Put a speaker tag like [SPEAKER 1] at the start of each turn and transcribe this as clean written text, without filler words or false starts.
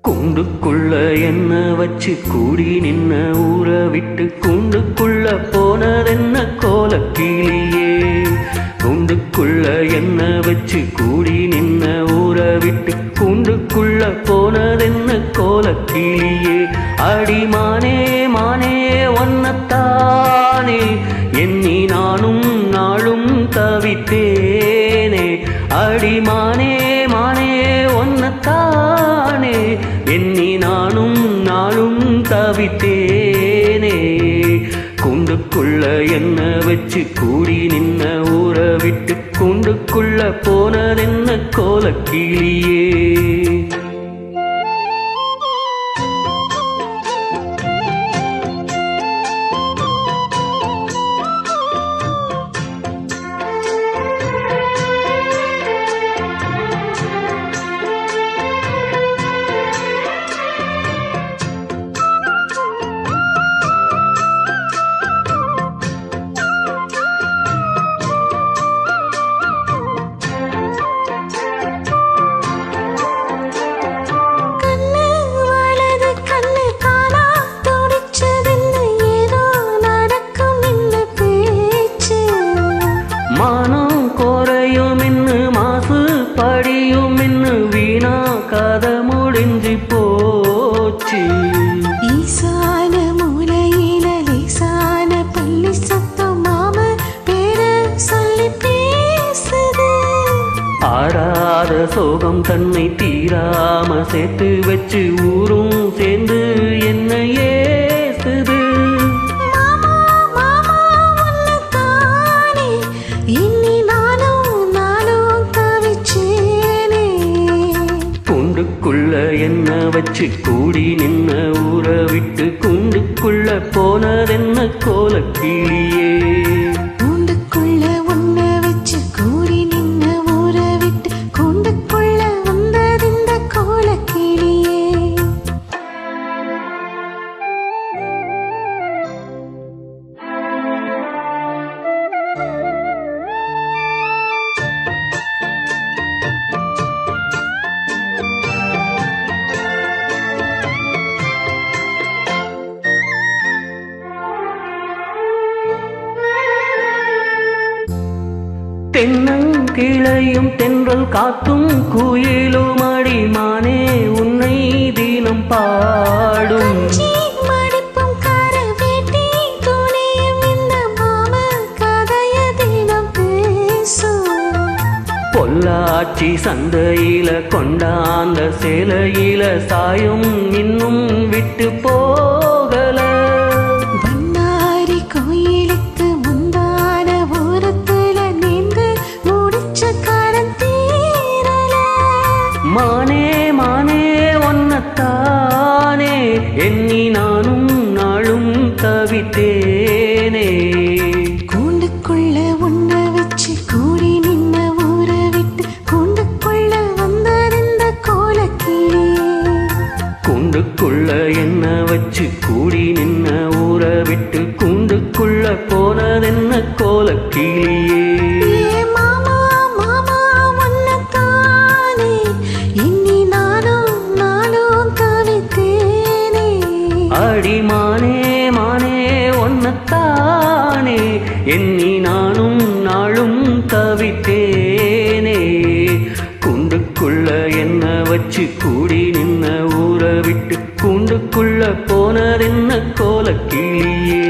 [SPEAKER 1] கூண்டுக்குள்ள என்ன வச்சு கூடி நின்ன ஊற விட்டு கூண்டுக்குள்ள போனதென்ன கோலக்கிளியே. கூண்டுக்குள்ள என்ன வச்சு கூடி நின்ன ஊற விட்டு கூண்டுக்குள்ள போனதென்ன கோலக்கிளியே. அடிமானே மானே ஒன்னத்தானே எண்ணி நானும் நாளும் தவித்தேனே. அடிமானே மானே ஒன்னத்தானே எண்ணி நானும் நாளும் தவித்தேனே. கூண்டுக்குள்ள என்ன வச்சு கூடி நின்ன ஊற விட்டு கூண்டுக்குள்ள போனதென்ன கோலக்கிளியே. மானம் கோரையும் இன்னு மாசு படியும் இன்னு வீணா கத முடிஞ்சு போச்சு.
[SPEAKER 2] ஈசான மூலையில லேசான பள்ளி சத்தம் மாம பேர சொல்லி பேசுது.
[SPEAKER 1] ஆடாத சோகம் தன்னை தீராம சேர்த்து வச்சு ஊரும் சேர்ந்து என்ன ஏசுது. கூண்டுக்குள்ள என்ன வச்சு கூடி நின்ன ஊற விட்டு கூண்டுக்குள்ள போனதென்ன கோலக்கிளியே.
[SPEAKER 2] கூண்டுக்குள்ள ஒன்ன வச்சு கூடி நின்ன ஊற விட்டு கூண்டுக்குள்ள வந்ததிந்த கோலக்கிளியே.
[SPEAKER 1] தென்னங்கிளையும் தென்றல் காத்தும் குயிலும் அடிமானே உன்னை தினம் பாடும். பொள்ளாச்சி சந்தையில கொண்டாந்த சேலையில சாயும் இன்னும் விட்டு போகல.
[SPEAKER 2] பண்ணாரி கோயிலுக்கு முந்தான ஊரத்துல நீந்து முடிச்ச காலம் தீரல.
[SPEAKER 1] மானே மானே ஒன்னத்தானே எண்ணி நானும் நாளும் தவித்தேனே.
[SPEAKER 2] கூண்டுக்குள்ள ஒன்ன வச்சு கூடி நின்ன ஊற விட்டு கூண்டுக்குள்ள வந்ததிந்த கோலக்கிளியே.
[SPEAKER 1] கூண்டுக்குள்ள என்ன வச்சு கூடி நின்ன ஊற விட்டு கூண்டுக்குள்ள போனதென்ன கோலக்கிளியே.
[SPEAKER 2] மாமா மாமா ஒன்னத்தானே எண்ணி நானும் நாளும் தவித்தேனே.
[SPEAKER 1] அடிமானே மானே ஒன்னத்தானே எண்ணி நானும் நாளும் தவித்தேனே. கூண்டுக்குள்ள என்ன வச்சு கூடி நின்ன ஊற விட்டு கூண்டுக்குள்ள போனதென்ன கோலக்கிளியே.